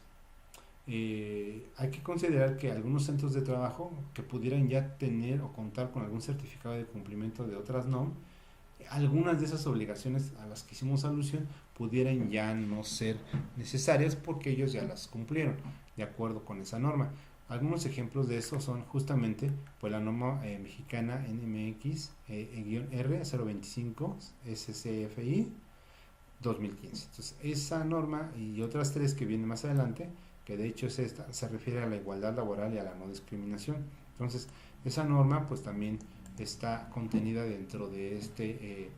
Hay que considerar que algunos centros de trabajo que pudieran ya tener o contar con algún certificado de cumplimiento de otras NOM, algunas de esas obligaciones a las que hicimos alusión pudieran ya no ser necesarias porque ellos ya las cumplieron de acuerdo con esa norma. Algunos ejemplos de eso son justamente pues la norma mexicana NMX-R 025 SCFI 2015. Entonces, esa norma y otras tres que vienen más adelante, que de hecho es esta, se refiere a la igualdad laboral y a la no discriminación. Entonces, esa norma pues también está contenida dentro de este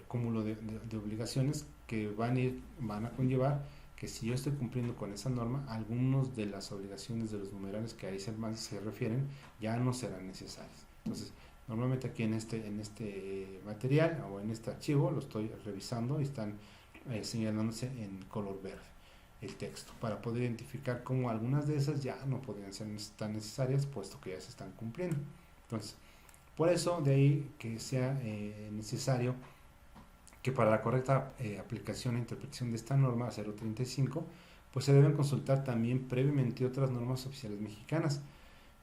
cúmulo de obligaciones que van a conllevar que si yo estoy cumpliendo con esa norma, algunos de las obligaciones de los numerales que ahí se refieren ya no serán necesarias. Entonces, normalmente aquí en este material o en este archivo lo estoy revisando y están señalándose en color verde el texto, para poder identificar cómo algunas de esas ya no podrían ser tan necesarias, puesto que ya se están cumpliendo. Entonces, por eso de ahí que sea necesario que para la correcta aplicación e interpretación de esta norma 035, pues se deben consultar también previamente otras normas oficiales mexicanas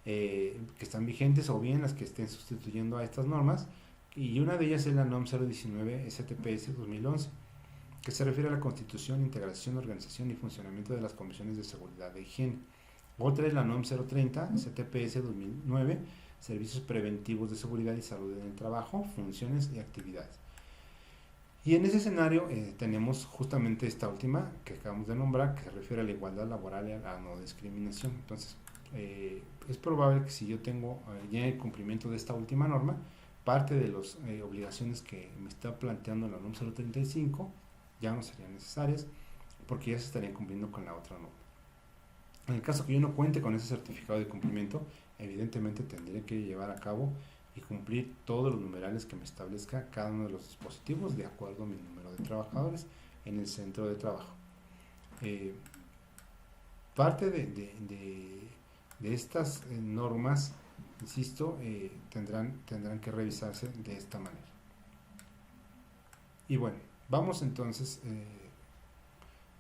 que están vigentes, o bien las que estén sustituyendo a estas normas, y una de ellas es la NOM 019 STPS 2011, que se refiere a la constitución, integración, organización y funcionamiento de las comisiones de seguridad de higiene. Otra es la NOM 030 STPS 2009, servicios preventivos de seguridad y salud en el trabajo, funciones y actividades. Y en ese escenario tenemos justamente esta última que acabamos de nombrar, que se refiere a la igualdad laboral y a la no discriminación. Entonces, es probable que si yo tengo ya el cumplimiento de esta última norma, parte de las obligaciones que me está planteando la NOM 035 ya no serían necesarias, porque ya se estarían cumpliendo con la otra norma. En el caso que yo no cuente con ese certificado de cumplimiento, evidentemente tendré que llevar a cabo y cumplir todos los numerales que me establezca cada uno de los dispositivos de acuerdo a mi número de trabajadores en el centro de trabajo. Parte de estas normas, insisto, tendrán que revisarse de esta manera. Y bueno, vamos entonces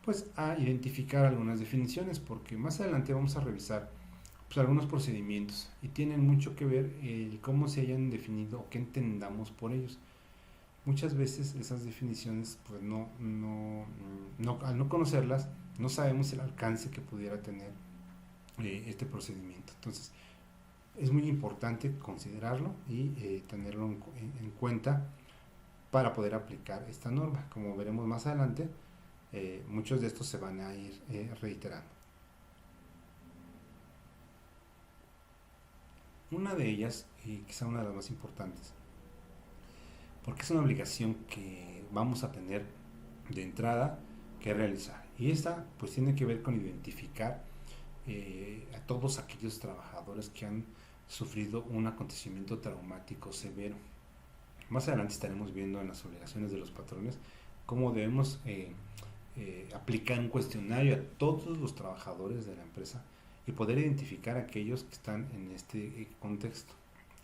pues a identificar algunas definiciones, porque más adelante vamos a revisar pues algunos procedimientos y tienen mucho que ver el cómo se hayan definido o qué entendamos por ellos. Muchas veces esas definiciones pues al no conocerlas no sabemos el alcance que pudiera tener este procedimiento. Entonces es muy importante considerarlo y tenerlo en cuenta para poder aplicar esta norma. Como veremos más adelante, muchos de estos se van a ir reiterando. Una de ellas, y quizá una de las más importantes, porque es una obligación que vamos a tener de entrada que realizar. Y esta pues tiene que ver con identificar a todos aquellos trabajadores que han sufrido un acontecimiento traumático severo. Más adelante estaremos viendo en las obligaciones de los patrones cómo debemos aplicar un cuestionario a todos los trabajadores de la empresa y poder identificar a aquellos que están en este contexto.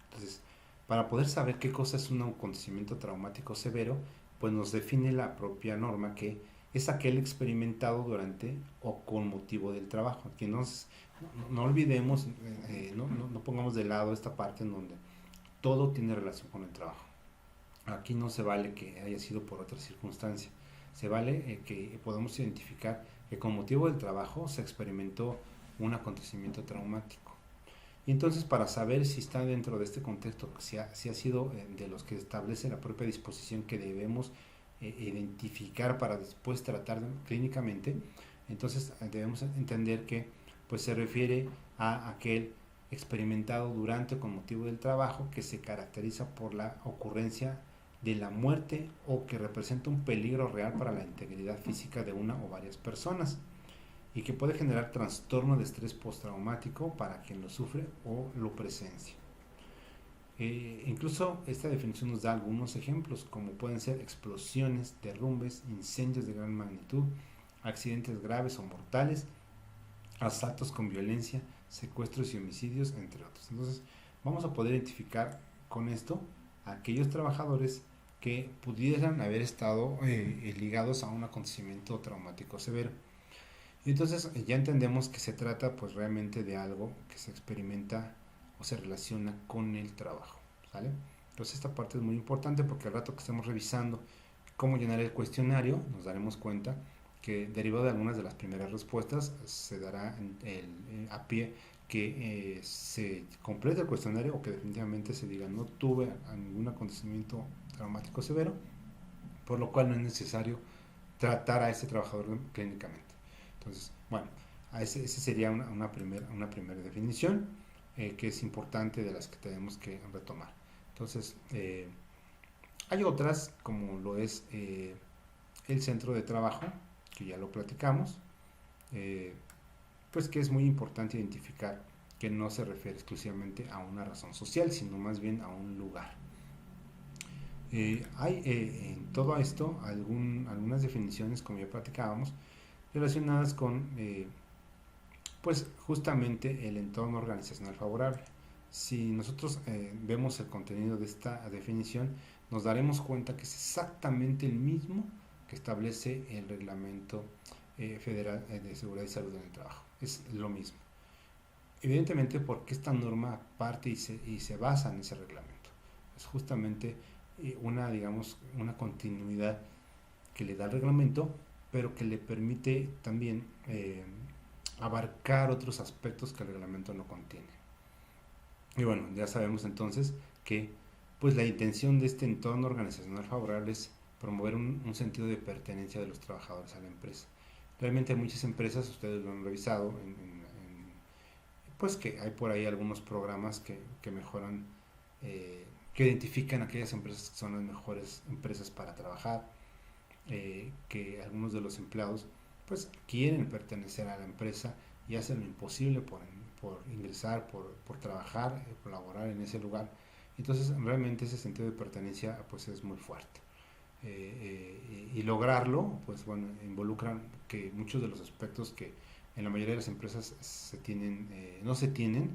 Entonces, para poder saber qué cosa es un acontecimiento traumático severo, pues nos define la propia norma, que es aquel experimentado durante o con motivo del trabajo. Que no olvidemos, no pongamos de lado esta parte en donde todo tiene relación con el trabajo. Aquí no se vale que haya sido por otra circunstancia. Se vale que podamos identificar que con motivo del trabajo se experimentó un acontecimiento traumático. Y entonces, para saber si está dentro de este contexto, si ha sido de los que establece la propia disposición que debemos identificar para después tratar clínicamente, entonces debemos entender que pues se refiere a aquel experimentado durante o con motivo del trabajo que se caracteriza por la ocurrencia de la muerte o que representa un peligro real para la integridad física de una o varias personas, y que puede generar trastorno de estrés postraumático para quien lo sufre o lo presencia. Incluso esta definición nos da algunos ejemplos, como pueden ser explosiones, derrumbes, incendios de gran magnitud, accidentes graves o mortales, asaltos con violencia, secuestros y homicidios, entre otros. Entonces, vamos a poder identificar con esto a aquellos trabajadores que pudieran haber estado ligados a un acontecimiento traumático severo. Y entonces ya entendemos que se trata pues realmente de algo que se experimenta o se relaciona con el trabajo, ¿sale? Entonces esta parte es muy importante, porque al rato que estemos revisando cómo llenar el cuestionario nos daremos cuenta que, derivado de algunas de las primeras respuestas, se dará a pie que se complete el cuestionario, o que definitivamente se diga no tuve ningún acontecimiento traumático severo, por lo cual no es necesario tratar a ese trabajador clínicamente. Entonces, bueno, ese sería una primera definición que es importante, de las que tenemos que retomar. Entonces, hay otras, como lo es el centro de trabajo, que ya lo platicamos, pues que es muy importante identificar que no se refiere exclusivamente a una razón social, sino más bien a un lugar. Hay en todo esto algunas definiciones, como ya platicábamos, relacionadas con pues justamente el entorno organizacional favorable. Si nosotros vemos el contenido de esta definición, nos daremos cuenta que es exactamente el mismo que establece el Reglamento Federal de Seguridad y Salud en el Trabajo. Es lo mismo. Evidentemente, porque esta norma parte y se basa en ese reglamento. Es justamente digamos, una continuidad que le da el reglamento, pero que le permite también abarcar otros aspectos que el reglamento no contiene. Y bueno, ya sabemos entonces que pues la intención de este entorno organizacional favorable es promover un sentido de pertenencia de los trabajadores a la empresa. Realmente muchas empresas, ustedes lo han revisado, pues que hay por ahí algunos programas que mejoran, que identifican aquellas empresas que son las mejores empresas para trabajar, que algunos de los empleados pues quieren pertenecer a la empresa y hacen lo imposible por ingresar, por trabajar, por laborar en ese lugar. Entonces realmente ese sentido de pertenencia pues es muy fuerte. Y lograrlo pues bueno, involucran que muchos de los aspectos que en la mayoría de las empresas no se tienen,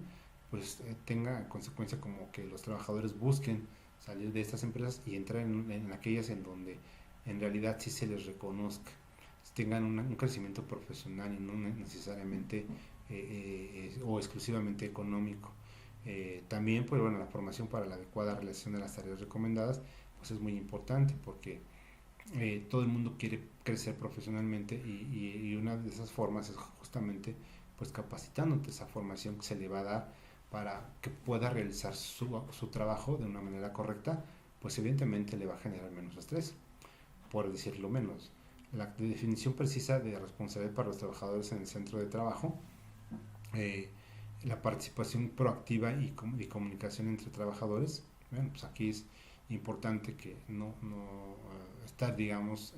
pues tenga consecuencia como que los trabajadores busquen salir de estas empresas y entrar en aquellas en donde en realidad sí se les reconozca, tengan un crecimiento profesional y no necesariamente o exclusivamente económico. También pues bueno, la formación para la adecuada realización de las tareas recomendadas pues es muy importante porque todo el mundo quiere crecer profesionalmente y una de esas formas es justamente pues capacitándote, esa formación que se le va a dar para que pueda realizar su trabajo de una manera correcta, pues evidentemente le va a generar menos estrés, por decirlo menos. La definición precisa de responsabilidad para los trabajadores en el centro de trabajo, eh, la participación proactiva y comunicación entre trabajadores. Bueno, pues aquí es importante que no estar, digamos,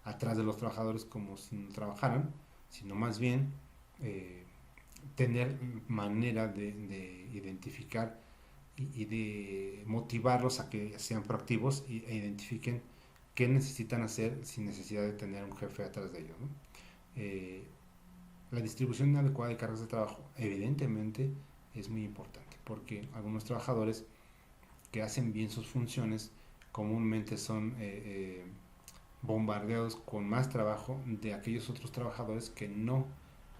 atrás de los trabajadores como si no trabajaran, sino más bien eh, tener manera de identificar y de motivarlos a que sean proactivos e identifiquen qué necesitan hacer sin necesidad de tener un jefe atrás de ellos, ¿no? Eh, la distribución adecuada de cargas de trabajo evidentemente es muy importante porque algunos trabajadores que hacen bien sus funciones comúnmente son bombardeados con más trabajo de aquellos otros trabajadores que no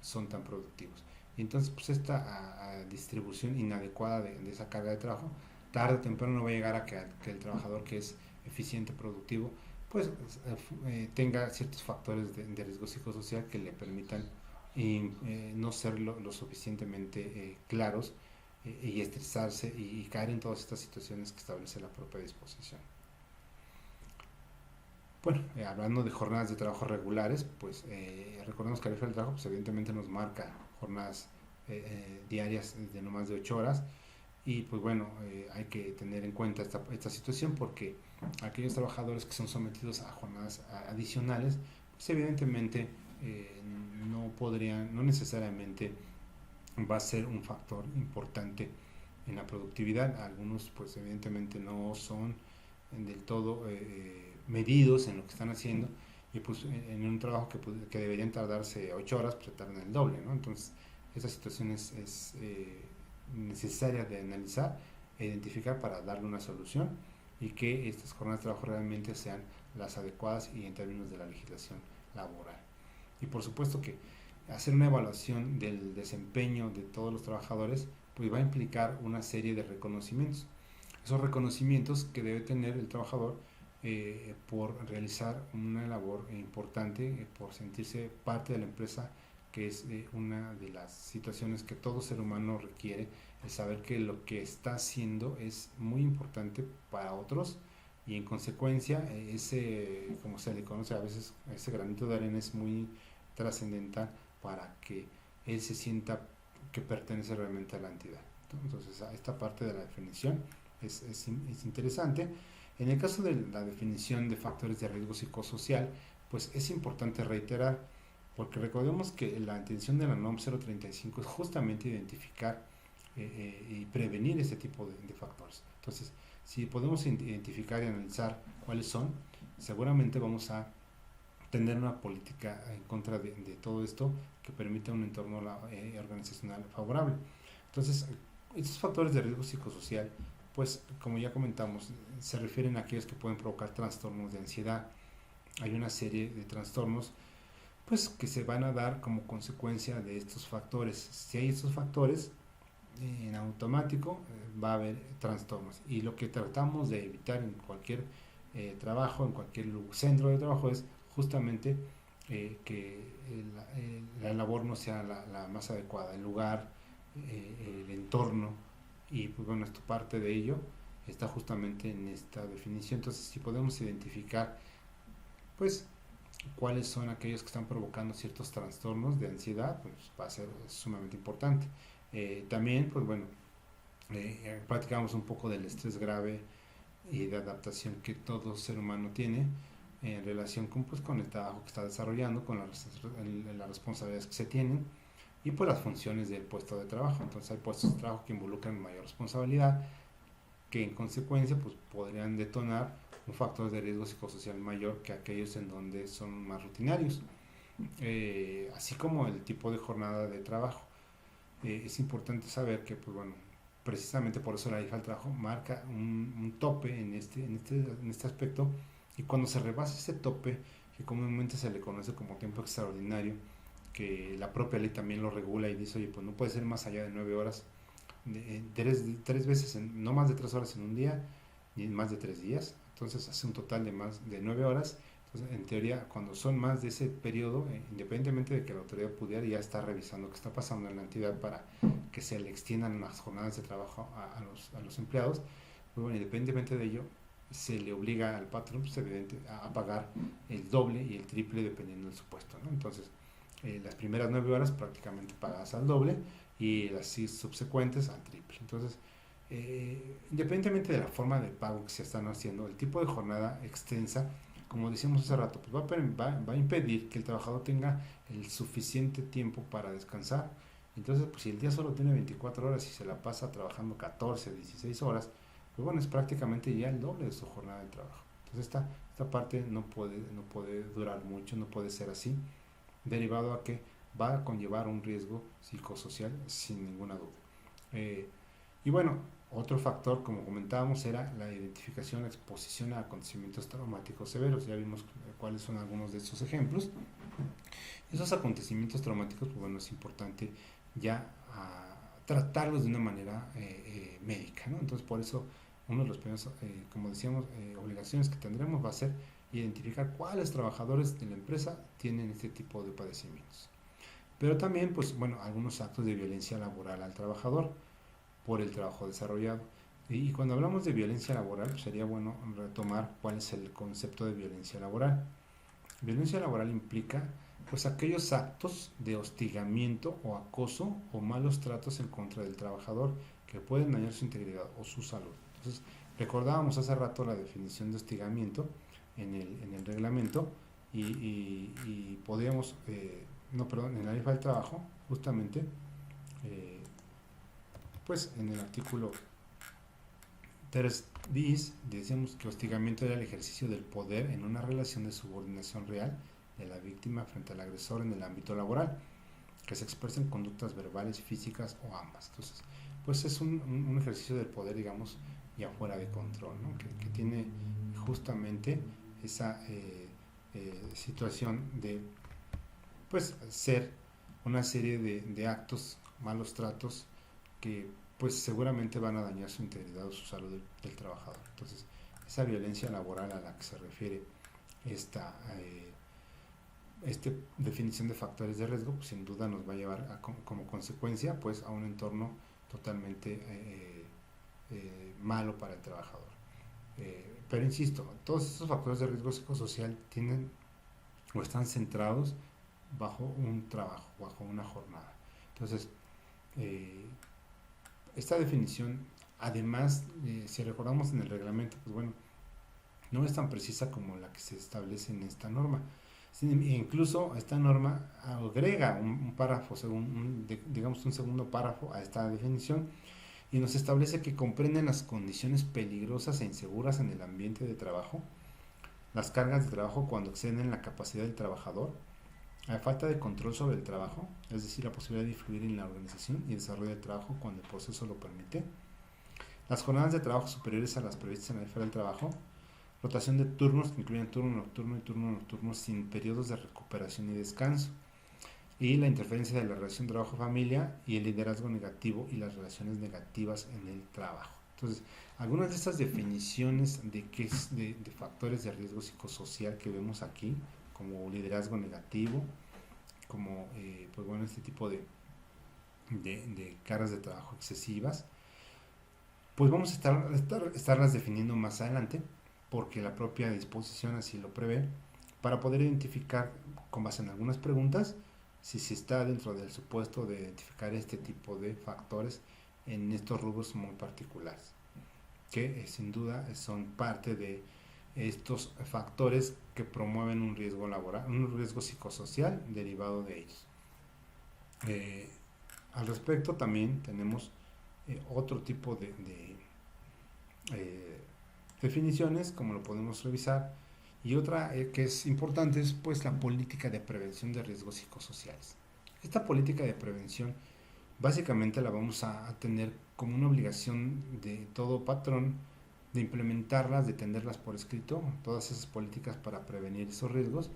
son tan productivos. Y entonces pues esta distribución inadecuada de esa carga de trabajo tarde o temprano no va a llegar a que el trabajador que es eficiente, productivo, pues tenga ciertos factores de riesgo psicosocial que le permitan no ser lo suficientemente claros y estresarse y caer en todas estas situaciones que establece la propia disposición. Bueno, hablando de jornadas de trabajo regulares, pues recordemos que la ley del trabajo pues, evidentemente nos marca jornadas diarias de no más de 8 horas y pues bueno, hay que tener en cuenta esta situación porque aquellos trabajadores que son sometidos a jornadas adicionales, pues evidentemente no necesariamente va a ser un factor importante en la productividad. Algunos pues evidentemente no son del todo medidos en lo que están haciendo y pues en un trabajo que deberían tardarse 8 horas pues se tardan el doble, ¿no? Entonces esta situación es necesaria de analizar e identificar para darle una solución y que estas jornadas de trabajo realmente sean las adecuadas y en términos de la legislación laboral. Y por supuesto que hacer una evaluación del desempeño de todos los trabajadores pues va a implicar una serie de reconocimientos. Esos reconocimientos que debe tener el trabajador por realizar una labor importante, por sentirse parte de la empresa, que es una de las situaciones que todo ser humano requiere, el saber que lo que está haciendo es muy importante para otros y en consecuencia como se le conoce a veces, ese granito de arena es muy trascendental para que él se sienta que pertenece realmente a la entidad. Entonces, esta parte de la definición es interesante. En el caso de la definición de factores de riesgo psicosocial, pues es importante reiterar, porque recordemos que la intención de la NOM 035 es justamente identificar y prevenir ese tipo de factores. Entonces, si podemos identificar y analizar cuáles son, seguramente vamos a tener una política en contra de todo esto que permita un entorno organizacional favorable. Entonces, estos factores de riesgo psicosocial, pues como ya comentamos, se refieren a aquellos que pueden provocar trastornos de ansiedad. Hay una serie de trastornos pues que se van a dar como consecuencia de estos factores. Si hay estos factores, en automático va a haber trastornos. Y lo que tratamos de evitar en cualquier trabajo, en cualquier centro de trabajo, es justamente que la labor no sea la más adecuada, el lugar, el entorno, y pues bueno, esto parte de ello está justamente en esta definición. Entonces, si podemos identificar pues cuáles son aquellos que están provocando ciertos trastornos de ansiedad, pues va a ser sumamente importante. También, pues bueno, platicamos un poco del estrés grave y de adaptación que todo ser humano tiene en relación con, pues, con el trabajo que está desarrollando, con las responsabilidades que se tienen y pues las funciones del puesto de trabajo. Entonces hay puestos de trabajo que involucran mayor responsabilidad, que en consecuencia pues podrían detonar un factor de riesgo psicosocial mayor que aquellos en donde son más rutinarios, así como el tipo de jornada de trabajo. Es importante saber que, pues bueno, precisamente por eso la IFA del trabajo marca un tope en este aspecto, y cuando se rebasa ese tope, que comúnmente se le conoce como tiempo extraordinario, que la propia ley también lo regula y dice, oye, pues no puede ser más allá de 9 horas, tres veces, no más de 3 horas en un día, ni más de 3 días, entonces hace un total de más de 9 horas. Entonces, en teoría, cuando son más de ese periodo, independientemente de que la autoridad pudiera, ya está revisando qué está pasando en la entidad para que se le extiendan las jornadas de trabajo a los empleados, pues bueno, independientemente de ello, se le obliga al patrón, pues, evidente, a pagar el doble y el triple dependiendo del supuesto, ¿no? Entonces, las primeras 9 horas prácticamente pagadas al doble y las subsecuentes al triple. Entonces, independientemente de la forma de pago que se están haciendo, el tipo de jornada extensa, como decíamos hace rato, pues va a impedir que el trabajador tenga el suficiente tiempo para descansar. Entonces, pues si el día solo tiene 24 horas y se la pasa trabajando 14, 16 horas, pues bueno, es prácticamente ya el doble de su jornada de trabajo. Entonces, esta parte no puede durar mucho, no puede ser así, derivado a que va a conllevar un riesgo psicosocial sin ninguna duda. Y bueno, otro factor, como comentábamos, era la identificación, la exposición a acontecimientos traumáticos severos. Ya vimos cuáles son algunos de estos ejemplos. Esos acontecimientos traumáticos, pues bueno, es importante ya tratarlos de una manera médica, ¿no? Entonces, por eso, uno de los primeros, como decíamos, obligaciones que tendremos va a ser identificar cuáles trabajadores de la empresa tienen este tipo de padecimientos. Pero también, pues bueno, algunos actos de violencia laboral al trabajador por el trabajo desarrollado. Y cuando hablamos de violencia laboral, pues sería bueno retomar cuál es el concepto de violencia laboral. Violencia laboral implica pues aquellos actos de hostigamiento o acoso o malos tratos en contra del trabajador que pueden dañar su integridad o su salud. Entonces, recordábamos hace rato la definición de hostigamiento en el reglamento y podríamos, no, perdón, en la ley del trabajo, justamente, pues en el artículo 3 bis decíamos que hostigamiento era el ejercicio del poder en una relación de subordinación real de la víctima frente al agresor en el ámbito laboral, que se expresa en conductas verbales, físicas o ambas. Entonces, pues es un ejercicio del poder, digamos, ya fuera de control, ¿no? Que tiene justamente esa situación de, pues, ser una serie de actos, malos tratos, que pues seguramente van a dañar su integridad o su salud del trabajador. Entonces, esa violencia laboral a la que se refiere esta definición de factores de riesgo, pues sin duda nos va a llevar como consecuencia pues a un entorno totalmente malo para el trabajador. Pero insisto, todos estos factores de riesgo psicosocial tienen o están centrados bajo un trabajo, bajo una jornada. Entonces, esta definición, además, si recordamos en el reglamento, pues bueno, no es tan precisa como la que se establece en esta norma. Incluso esta norma agrega un párrafo, digamos un segundo párrafo a esta definición y nos establece que comprenden las condiciones peligrosas e inseguras en el ambiente de trabajo, las cargas de trabajo cuando exceden la capacidad del trabajador, la falta de control sobre el trabajo, es decir, la posibilidad de influir en la organización y desarrollo del trabajo cuando el proceso lo permite, las jornadas de trabajo superiores a las previstas en la esfera del trabajo, rotación de turnos que incluyen turno nocturno y turno nocturno sin periodos de recuperación y descanso, y la interferencia de la relación trabajo-familia y el liderazgo negativo y las relaciones negativas en el trabajo. Entonces, algunas de estas definiciones de factores de riesgo psicosocial que vemos aquí, como liderazgo negativo, como pues bueno, este tipo de cargas de trabajo excesivas, pues vamos a estarlas definiendo más adelante, porque la propia disposición así lo prevé, para poder identificar, con base en algunas preguntas, si se está dentro del supuesto de identificar este tipo de factores en estos rubros muy particulares, que sin duda son parte de estos factores que promueven un riesgo laboral, un riesgo psicosocial derivado de ellos. Al respecto también tenemos otro tipo de definiciones, como lo podemos revisar, y otra que es importante es pues la política de prevención de riesgos psicosociales. Esta política de prevención básicamente la vamos a tener como una obligación de todo patrón de implementarlas, de tenerlas por escrito, todas esas políticas para prevenir esos riesgos,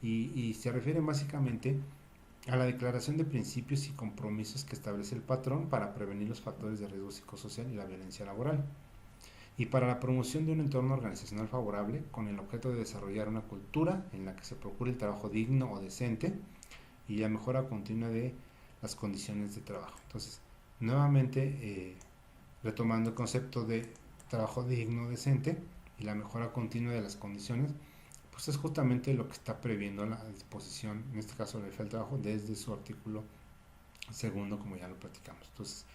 y se refieren básicamente a la declaración de principios y compromisos que establece el patrón para prevenir los factores de riesgo psicosocial y la violencia laboral, y para la promoción de un entorno organizacional favorable con el objeto de desarrollar una cultura en la que se procure el trabajo digno o decente y la mejora continua de las condiciones de trabajo. Entonces, nuevamente, retomando el concepto de trabajo digno, decente y la mejora continua de las condiciones, pues es justamente lo que está previendo la disposición, en este caso del trabajo, desde su artículo segundo, como ya lo platicamos. Entonces,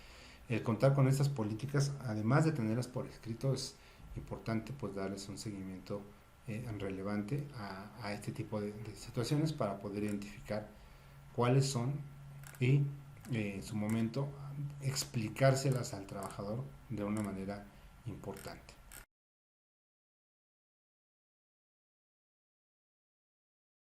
el contar con estas políticas, además de tenerlas por escrito, es importante pues darles un seguimiento relevante a este tipo de situaciones para poder identificar cuáles son y en su momento explicárselas al trabajador de una manera importante.